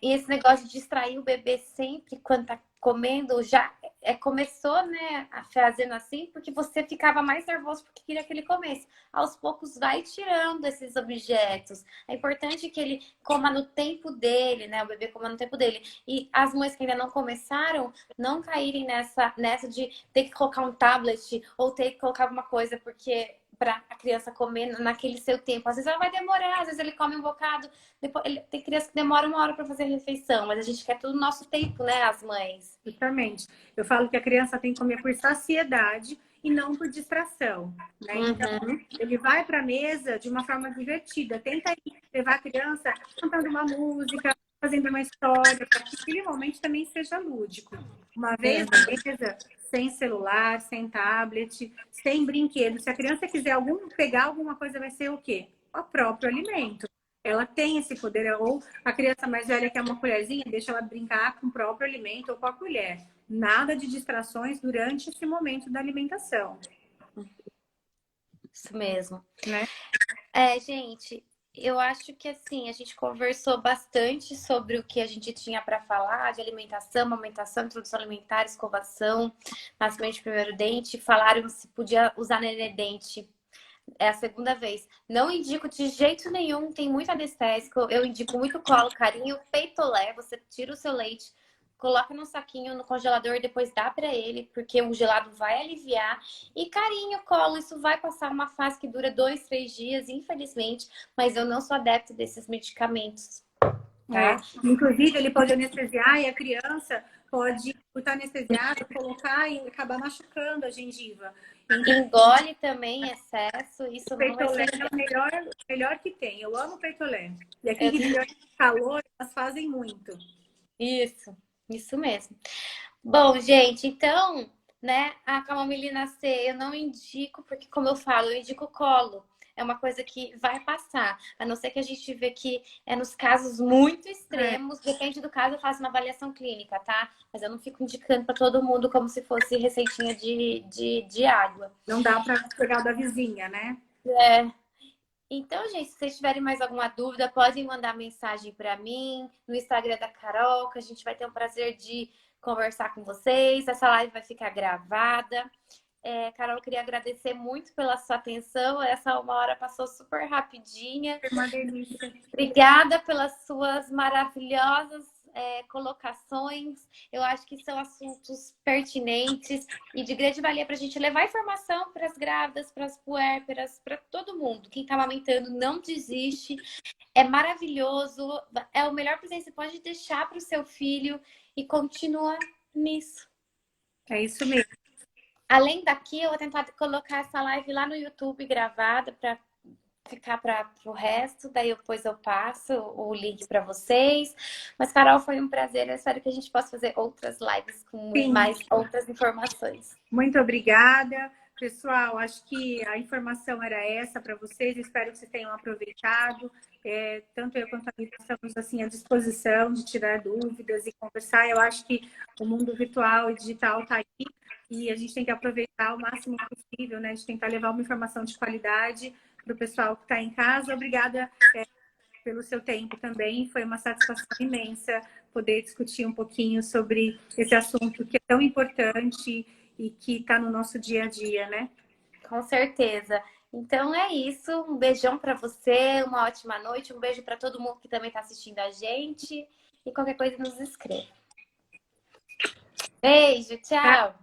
E esse negócio de distrair o bebê sempre quando tá comendo, já começou, né, fazendo assim, porque você ficava mais nervoso porque queria que ele comesse. Aos poucos vai tirando esses objetos. É importante que ele coma no tempo dele, né, o bebê coma no tempo dele. E as mães que ainda não começaram, não caírem nessa de ter que colocar um tablet ou ter que colocar alguma coisa, porque para a criança comer naquele seu tempo. Às vezes ela vai demorar, às vezes ele come um bocado. Depois, tem criança que demora 1 hora para fazer a refeição, mas a gente quer tudo no nosso tempo, né, as mães?
Justamente. Eu falo que a criança tem que comer por saciedade e não por distração, né? Então, ele vai para a mesa de uma forma divertida. Tenta levar a criança cantando uma música, fazendo uma história, para que aquele momento também seja lúdico. Uma vez na mesa, sem celular, sem tablet, sem brinquedo. Se a criança quiser pegar alguma coisa, vai ser o quê? O próprio alimento. Ela tem esse poder, ou a criança mais velha que é uma colherzinha, deixa ela brincar com o próprio alimento ou com a colher. Nada de distrações durante esse momento da alimentação.
Isso mesmo.
Né?
Gente, eu acho que assim, a gente conversou bastante sobre o que a gente tinha para falar de alimentação, amamentação, introdução alimentar, escovação, nascimento de primeiro dente. Falaram se podia usar nenedente. É a segunda vez. Não indico de jeito nenhum, tem muito anestésico. Eu indico muito colo, carinho, peitolé. Você tira o seu leite, coloca num saquinho no congelador e depois dá para ele, porque o gelado vai aliviar. E carinho, colo, isso vai passar uma fase que dura 2, 3 dias, infelizmente. Mas eu não sou adepto desses medicamentos. Tá?
Inclusive, ele pode anestesiar e a criança pode, por estar anestesiada, colocar e acabar machucando a gengiva.
Engole também excesso, isso
o peitolé é o melhor que tem. Eu amo peitolé. E aqui de calor, elas fazem muito.
Isso mesmo. Bom, gente, então, né, a camomilina C eu não indico, porque como eu falo, eu indico colo. É uma coisa que vai passar. A não ser que a gente vê que nos casos muito extremos, depende do caso, eu faço uma avaliação clínica, tá? Mas eu não fico indicando para todo mundo como se fosse receitinha de água.
Não dá para pegar da vizinha, né?
Então, gente, se vocês tiverem mais alguma dúvida, podem mandar mensagem para mim no Instagram da Carol, que a gente vai ter o prazer de conversar com vocês. Essa live vai ficar gravada. Carol, eu queria agradecer muito pela sua atenção. Essa 1 hora passou super rapidinha.
Foi uma delícia.
Obrigada pelas suas maravilhosas colocações. Eu acho que são assuntos pertinentes e de grande valia para a gente levar informação para as grávidas, para as puérperas, para todo mundo. Quem está amamentando, não desiste. É maravilhoso. É o melhor presente que você pode deixar para o seu filho e continua nisso.
É isso mesmo.
Além daqui, eu vou tentar colocar essa live lá no YouTube gravada para ficar para o resto. Daí depois eu passo o link para vocês. Mas, Carol, foi um prazer. Eu espero que a gente possa fazer outras lives com
Sim.
mais outras informações.
Muito obrigada. Pessoal, acho que a informação era essa para vocês. Espero que vocês tenham aproveitado. Tanto eu quanto a Rita estamos assim, à disposição de tirar dúvidas e conversar. Eu acho que o mundo virtual e digital está aí e a gente tem que aproveitar o máximo possível, né? De tentar levar uma informação de qualidade para o pessoal que está em casa. Obrigada pelo seu tempo também. Foi uma satisfação imensa poder discutir um pouquinho sobre esse assunto que é tão importante e que está no nosso dia a dia, né?
Com certeza. Então é isso. Um beijão para você, uma ótima noite. Um beijo para todo mundo que também está assistindo a gente. E qualquer coisa nos escreva. Beijo, tchau!